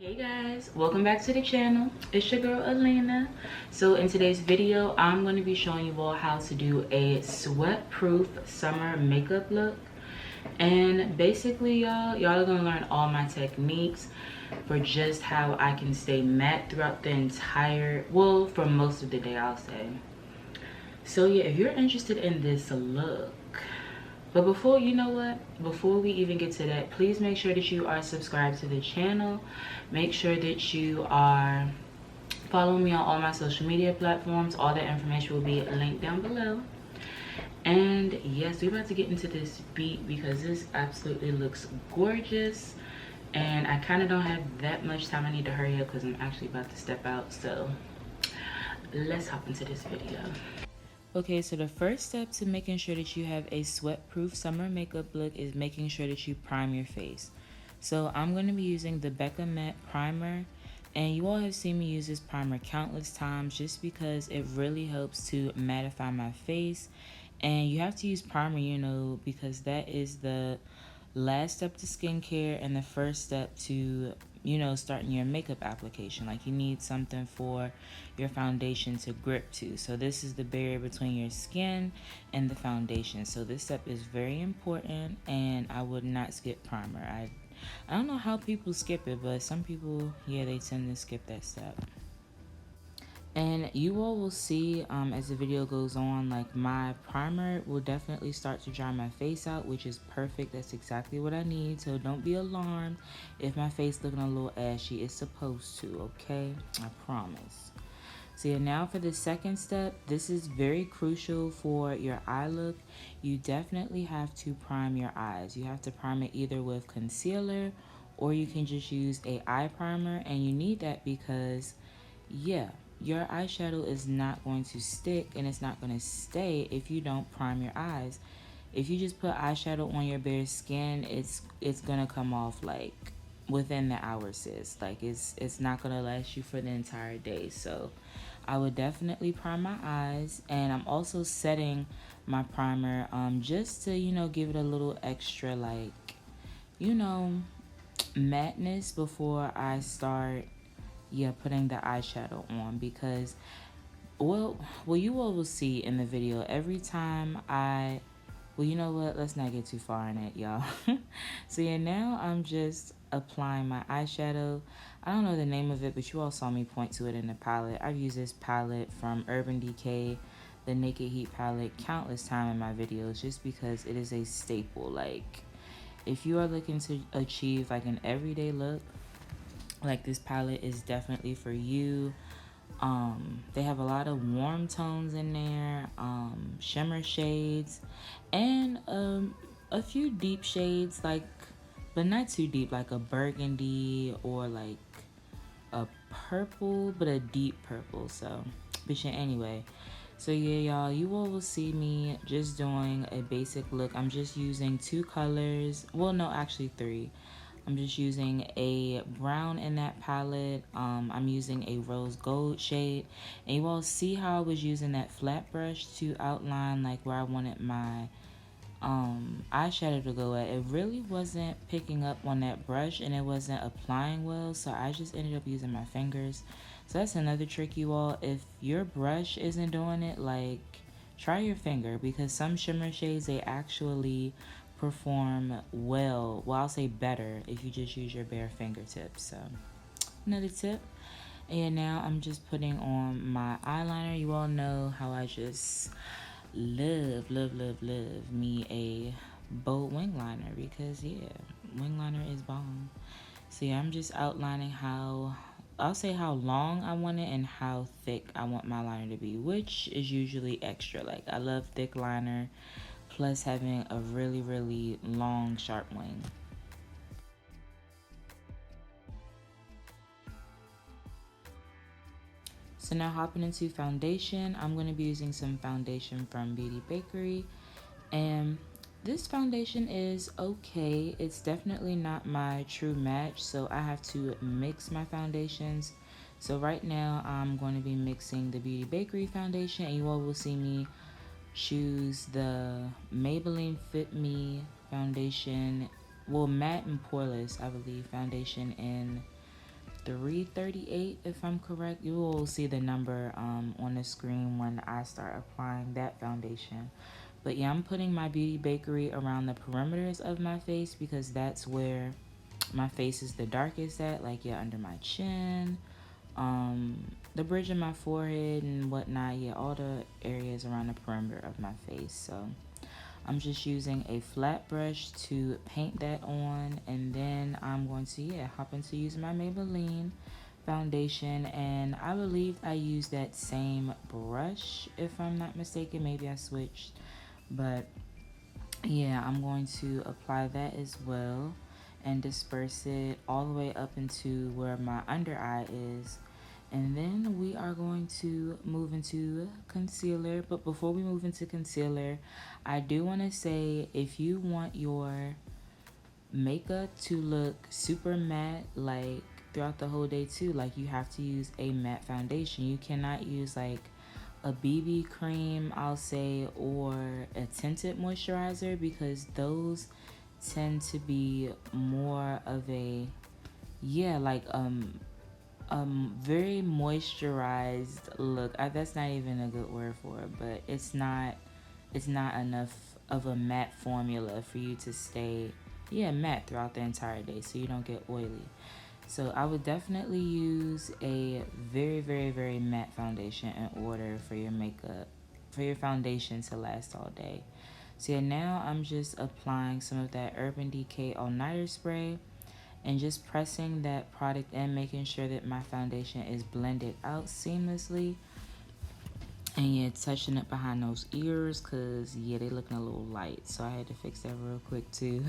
Hey guys, welcome back to the channel. It's your girl Ahleena. So in today's video, I'm going to be showing you all how to do a sweat-proof summer makeup look. And basically, y'all are going to learn all my techniques for just how I can stay matte throughout the entire, well, for most of the day, I'll say. So yeah, if you're interested in this look, but before, you know what, before we even get to that, please make sure that you are subscribed to the channel. Make sure that you are following me on all my social media platforms. All that information will be linked down below. And yes, we're about to get into this beat because this absolutely looks gorgeous. And I kind of don't have that much time. I need to hurry up because I'm actually about to step out. So let's hop into this video. Okay, so the first step to making sure that you have a sweat-proof summer makeup look is making sure that you prime your face. So I'm going to be using the Becca Matte Primer, and you all have seen me use this primer countless times just because it really helps to mattify my face. And you have to use primer, you know, because that is the last step to skincare and the first step to, you know, starting your makeup application. Like, you need something for your foundation to grip to. So this is the barrier between your skin and the foundation. So this step is very important, and I would not skip primer. I don't know how people skip it, but some people, yeah, they tend to skip that step. And you all will see as the video goes on, like, my primer will definitely start to dry my face out, which is perfect. That's exactly what I need. So don't be alarmed if my face looking a little ashy. It's supposed to, okay? I promise. So yeah, now for the second step, this is very crucial for your eye look. You definitely have to prime your eyes. You have to prime it either with concealer, or you can just use a eye primer. And you need that because, yeah, your eyeshadow is not going to stick and it's not going to stay if you don't prime your eyes. If you just put eyeshadow on your bare skin, it's gonna come off like within the hour, sis. Like, it's not gonna last you for the entire day. So I would definitely prime my eyes, and I'm also setting my primer just to, you know, give it a little extra, like, you know, matteness before I start, yeah, putting the eyeshadow on. Because, well, you all will see in the video, every time well, you know what, let's not get too far in it, y'all. So yeah, now I'm just applying my eyeshadow. I don't know the name of it, but you all saw me point to it in the palette. I've used this palette from Urban Decay, the Naked Heat palette, countless times in my videos, just because it is a staple. Like, if you are looking to achieve like an everyday look, like, this palette is definitely for you. They have a lot of warm tones in there, shimmer shades, and a few deep shades, like, but not too deep, like a burgundy or like a purple, but a deep purple. So, but yeah, anyway. So yeah, y'all, you all will see me just doing a basic look. I'm just using two colors. Well, no, actually three. I'm just using a brown in that palette. I'm using a rose gold shade. And you all see how I was using that flat brush to outline like where I wanted my eyeshadow to go at. It really wasn't picking up on that brush, and it wasn't applying well, so I just ended up using my fingers. So that's another trick, you all. If your brush isn't doing it, like, try your finger, because some shimmer shades, they actually perform well, I'll say better, if you just use your bare fingertips. So another tip. And now I'm just putting on my eyeliner. You all know how I just love me a bold wing liner, because yeah, wing liner is bomb. So yeah, I'm just outlining how, I'll say how long I want it and how thick I want my liner to be, which is usually extra. Like, I love thick liner plus having a really long sharp wing. So now hopping into foundation, I'm going to be using some foundation from Backerie. And this foundation is okay. It's definitely not my true match, so I have to mix my foundations. So right now I'm going to be mixing the Backerie foundation, and you all will see me choose the Maybelline Fit Me Foundation, well, matte and poreless, I believe, foundation in 338 if I'm correct. You will see the number on the screen when I start applying that foundation. But yeah, I'm putting my Beauty Bakerie around the perimeters of my face because that's where my face is the darkest at. Like, yeah, under my chin, the bridge of my forehead and whatnot. Yeah, all the areas around the perimeter of my face. So I'm just using a flat brush to paint that on, and then I'm going to, yeah, hop into using my Maybelline foundation. And I believe I used that same brush, if I'm not mistaken. Maybe I switched, but yeah, I'm going to apply that as well and disperse it all the way up into where my under eye is. And then we are going to move into concealer. But before we move into concealer, I do want to say, if you want your makeup to look super matte, like throughout the whole day too, like you have to use a matte foundation. You cannot use like a BB cream, I'll say, or a tinted moisturizer, because those tend to be more of a, yeah, like very moisturized look. That's not even a good word for it, but it's not enough of a matte formula for you to stay, yeah, matte throughout the entire day, so you don't get oily. So I would definitely use a very, very, very matte foundation in order for your makeup, for your foundation to last all day. So yeah, now I'm just applying some of that Urban Decay All Nighter Spray and just pressing that product in, making sure that my foundation is blended out seamlessly. And yeah, touching it behind those ears, because yeah, they looking a little light, so I had to fix that real quick too.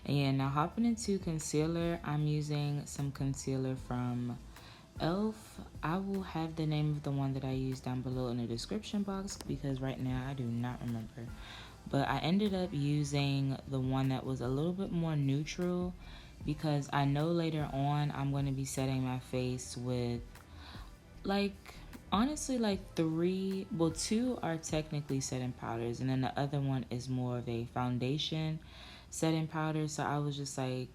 And yeah, now hopping into concealer, I'm using some concealer from Elf. I will have the name of the one that I use down below in the description box, because right now I do not remember. But I ended up using the one that was a little bit more neutral, because I know later on I'm going to be setting my face with, like, honestly, like two are technically setting powders, and then the other one is more of a foundation setting powder. So I was just like,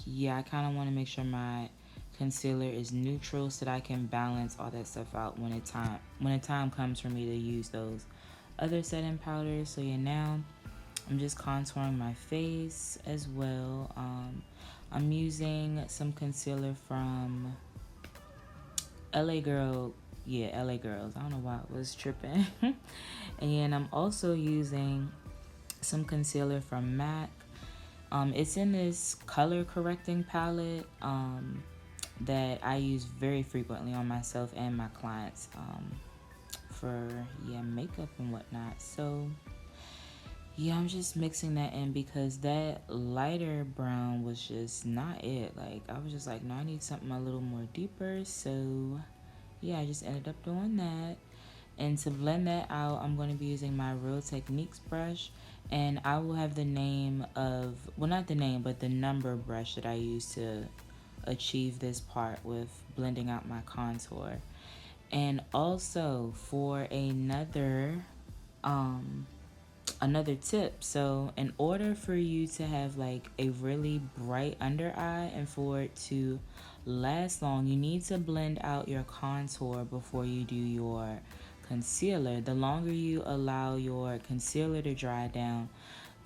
yeah, I kind of want to make sure my concealer is neutral so that I can balance all that stuff out when the time comes for me to use those other setting powders. So yeah, now I'm just contouring my face as well. I'm using some concealer from LA Girl. Yeah, LA Girls. I don't know why I was tripping. And I'm also using some concealer from MAC. It's in this color correcting palette that I use very frequently on myself and my clients for, yeah, makeup and whatnot. So yeah, I'm just mixing that in because that lighter brown was just not it. Like, I was just like, no, I need something a little more deeper. So yeah, I just ended up doing that. And to blend that out, I'm going to be using my Real Techniques brush. And I will have the name of, well, not the name, but the number brush that I use to achieve this part with blending out my contour. And also for another tip, so in order for you to have like a really bright under eye and for it to last long, you need to blend out your contour before you do your concealer. The longer you allow your concealer to dry down,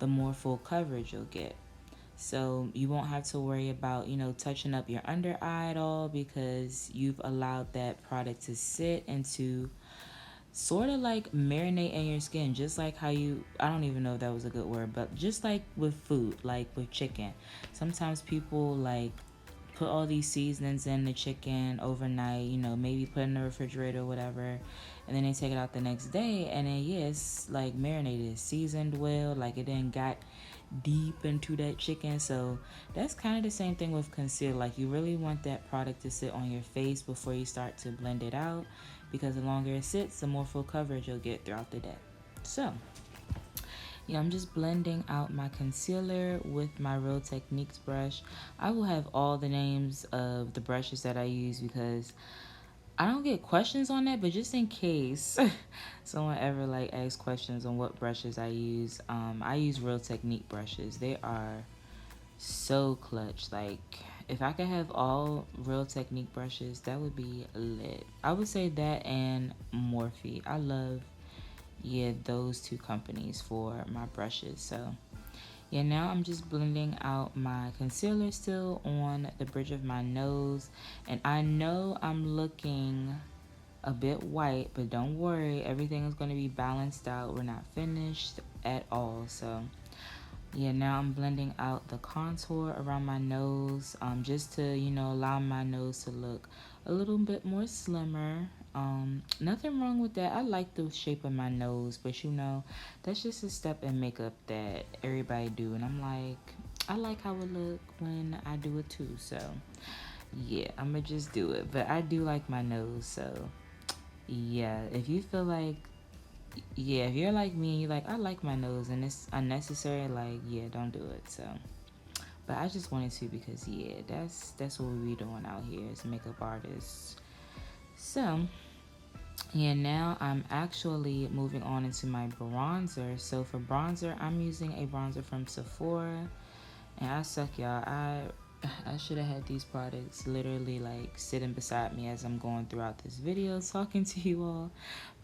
the more full coverage you'll get. So you won't have to worry about, touching up your under eye at all, because you've allowed that product to sit and to sort of like marinate in your skin, just like how I don't even know if that was a good word, but just like with food, like with chicken. Sometimes people like put all these seasonings in the chicken overnight, maybe put in the refrigerator or whatever, and then they take it out the next day, and then yeah, it's like marinated, seasoned well, like it then got deep into that chicken. So that's kind of the same thing with concealer. Like, you really want that product to sit on your face before you start to blend it out, because the longer it sits, the more full coverage you'll get throughout the day. So yeah, I'm just blending out my concealer with my Real Techniques brush. I will have all the names of the brushes that I use because I don't get questions on that, but just in case someone ever like asks questions on what brushes I use Real Technique brushes. They are so clutch. Like, if I could have all Real Technique brushes, that would be lit. I would say that and Morphe. I love, yeah, those two companies for my brushes. So yeah, now I'm just blending out my concealer still on the bridge of my nose. And I know I'm looking a bit white, but don't worry, everything is going to be balanced out. We're not finished at all. So yeah, now I'm blending out the contour around my nose, just to, you know, allow my nose to look a little bit more slimmer. Nothing wrong with that. I like the shape of my nose, but you know, that's just a step in makeup that everybody do, and I'm like, I like how it look when I do it too. So yeah, I'm gonna just do it. But I do like my nose, so yeah. If you feel like, yeah, if you're like me and you're like, I like my nose and it's unnecessary, like, yeah, don't do it. So, but I just wanted to because, yeah, that's what we be doing out here as makeup artists. So, yeah, now I'm actually moving on into my bronzer. So for bronzer, I'm using a bronzer from Sephora. And I suck, y'all. I should have had these products literally like sitting beside me as I'm going throughout this video talking to you all.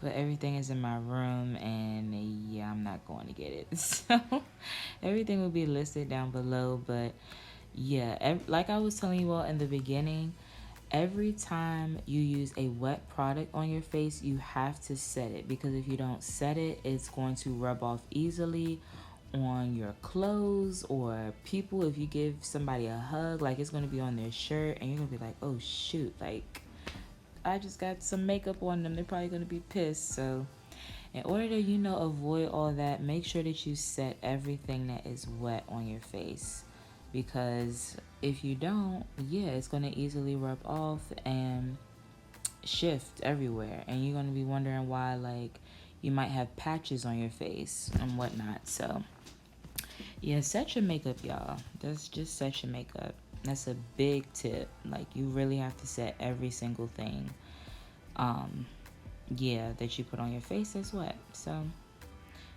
But everything is in my room and yeah, I'm not going to get it. So everything will be listed down below. But yeah, like I was telling you all in the beginning, every time you use a wet product on your face, you have to set it, because if you don't set it, it's going to rub off easily on your clothes or people. If you give somebody a hug, like it's going to be on their shirt and you're going to be like, oh shoot, like I just got some makeup on them. They're probably going to be pissed. So in order to, you know, avoid all that, make sure that you set everything that is wet on your face, because if you don't, yeah, it's going to easily rub off and shift everywhere, and you're going to be wondering why, like, you might have patches on your face and whatnot. So yeah, set your makeup, y'all. That's just set your makeup. That's a big tip. Like, you really have to set every single thing, yeah, that you put on your face that's wet. So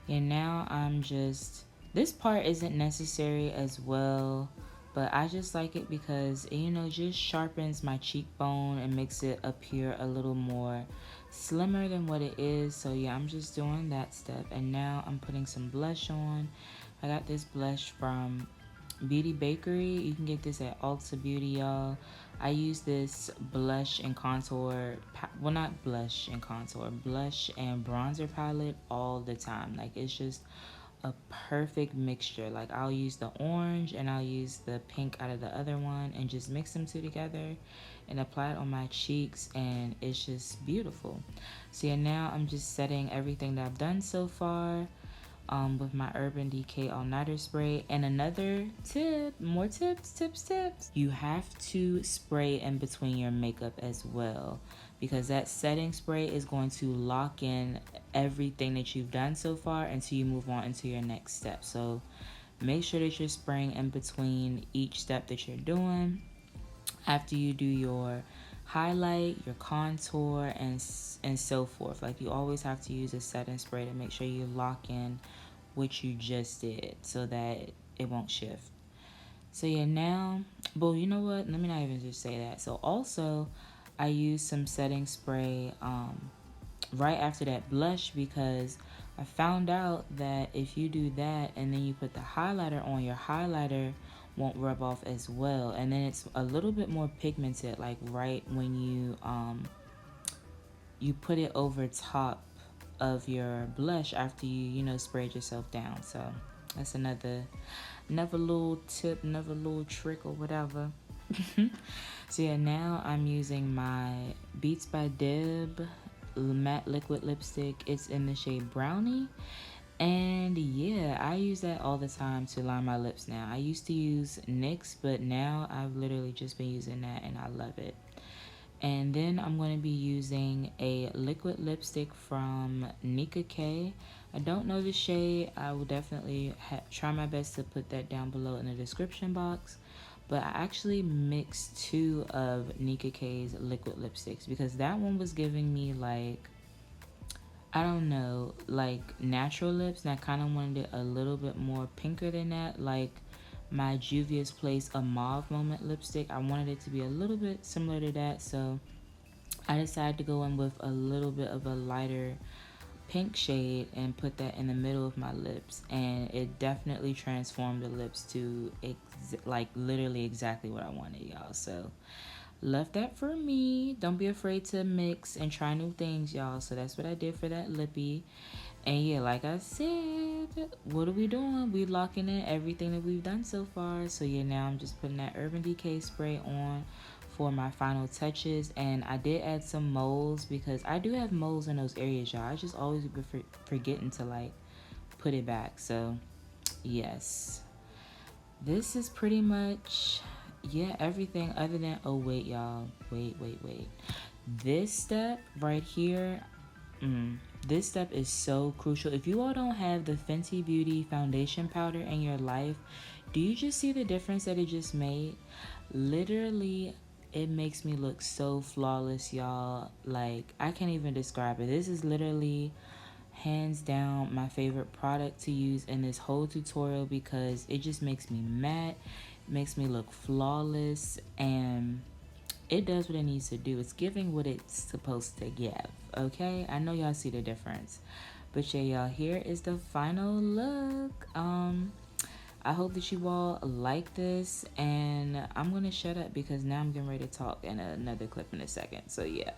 and now I'm just, this part isn't necessary as well, but I just like it because, you know, just sharpens my cheekbone and makes it appear a little more slimmer than what it is. So yeah, I'm just doing that step. And now I'm putting some blush on. I got this blush from Beauty Bakerie. You can get this at Ulta Beauty, y'all. I use this blush and contour, well, not blush and contour, blush and bronzer palette all the time. Like, it's just a perfect mixture. Like, I'll use the orange and I'll use the pink out of the other one and just mix them two together and apply it on my cheeks, and it's just beautiful. So yeah, now I'm just setting everything that I've done so far with my Urban Decay All Nighter Spray. And another tip, more tips. You have to spray in between your makeup as well, because that setting spray is going to lock in everything that you've done so far until you move on into your next step. So make sure that you're spraying in between each step that you're doing. After you do your highlight, your contour, and so forth, like, you always have to use a setting spray to make sure you lock in what you just did so that it won't shift. So yeah, now, but you know what, let me not even just say that. So also, I use some setting spray right after that blush, because I found out that if you do that and then you put the highlighter on, your highlighter won't rub off as well, and then it's a little bit more pigmented, like right when you put it over top of your blush after you know, sprayed yourself down. So that's another little tip, another little trick or whatever. So yeah, now I'm using my Beats by Deb matte liquid lipstick. It's in the shade Brownie. And yeah, I use that all the time to line my lips now. I used to use NYX, but now I've literally just been using that and I love it. And then I'm going to be using a liquid lipstick from Nika K. I don't know the shade. I will definitely try my best to put that down below in the description box. But I actually mixed two of Nika K's liquid lipsticks because that one was giving me, like, I don't know, like natural lips. And I kind of wanted it a little bit more pinker than that. Like, my Juvia's Place A Mauve Moment lipstick. I wanted it to be a little bit similar to that, so I decided to go in with a little bit of a lighter pink shade and put that in the middle of my lips, and it definitely transformed the lips to like literally exactly what I wanted, y'all. So love that for me. Don't be afraid to mix and try new things, y'all. So that's what I did for that lippy. And yeah, like I said, what are we doing? We locking in everything that we've done so far. So yeah, now I'm just putting that Urban Decay spray on for my final touches. And I did add some moles because I do have moles in those areas, y'all. I just always be forgetting to like put it back. So yes, this is pretty much, yeah, everything other than, oh wait, y'all, wait. This step right here, this step is so crucial. If you all don't have the Fenty Beauty foundation powder in your life, do you just see the difference that it just made? Literally, it makes me look so flawless, y'all. Like, I can't even describe it. This is literally hands down my favorite product to use in this whole tutorial because it just makes me matte, makes me look flawless, and it does what it needs to do. It's giving what it's supposed to give, okay? I know y'all see the difference. But yeah, y'all, here is the final look. I hope that you all like this, and I'm gonna shut up because now I'm getting ready to talk in another clip in a second. So yeah.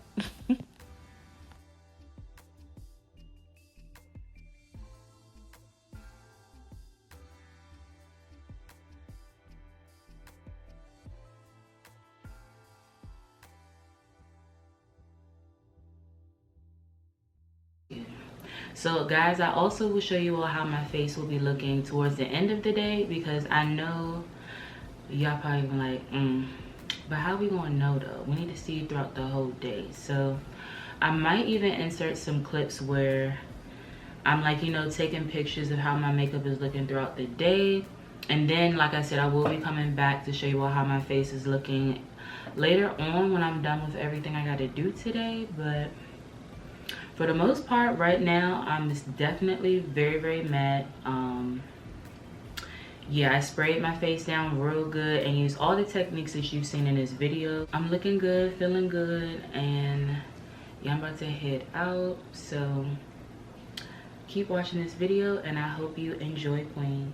So guys, I also will show you all how my face will be looking towards the end of the day, because I know y'all probably been like, but how we gonna know though? We need to see throughout the whole day. So I might even insert some clips where I'm like, you know, taking pictures of how my makeup is looking throughout the day. And then, like I said, I will be coming back to show you all how my face is looking later on when I'm done with everything I gotta do today. But for the most part, right now, I'm just definitely very matte. Yeah, I sprayed my face down real good and used all the techniques that you've seen in this video. I'm looking good, feeling good, and yeah, I'm about to head out. So keep watching this video, and I hope you enjoy, Queen.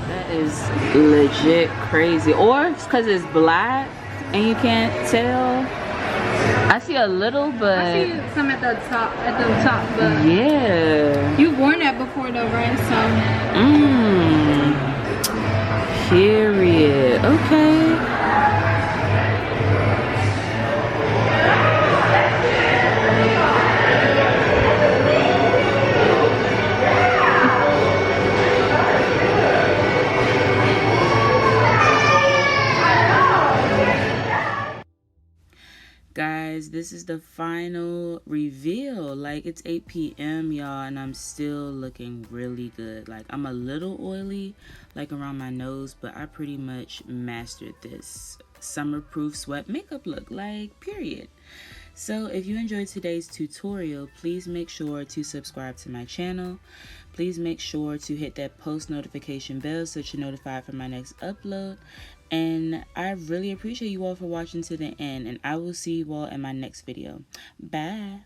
That is legit crazy. Or it's because it's black and you can't tell. I see a little, but I see some at the top, but yeah. you've worn that before though, right? So Period. Okay. Guys, this is the final reveal. Like, it's 8 p.m. y'all, and I'm still looking really good. Like, I'm a little oily like around my nose, but I pretty much mastered this summer proof sweat makeup look, like, period. So if you enjoyed today's tutorial, please make sure to subscribe to my channel. Please make sure to hit that post notification bell so that you're notified for my next upload. And I really appreciate you all for watching to the end, and I will see you all in my next video. Bye.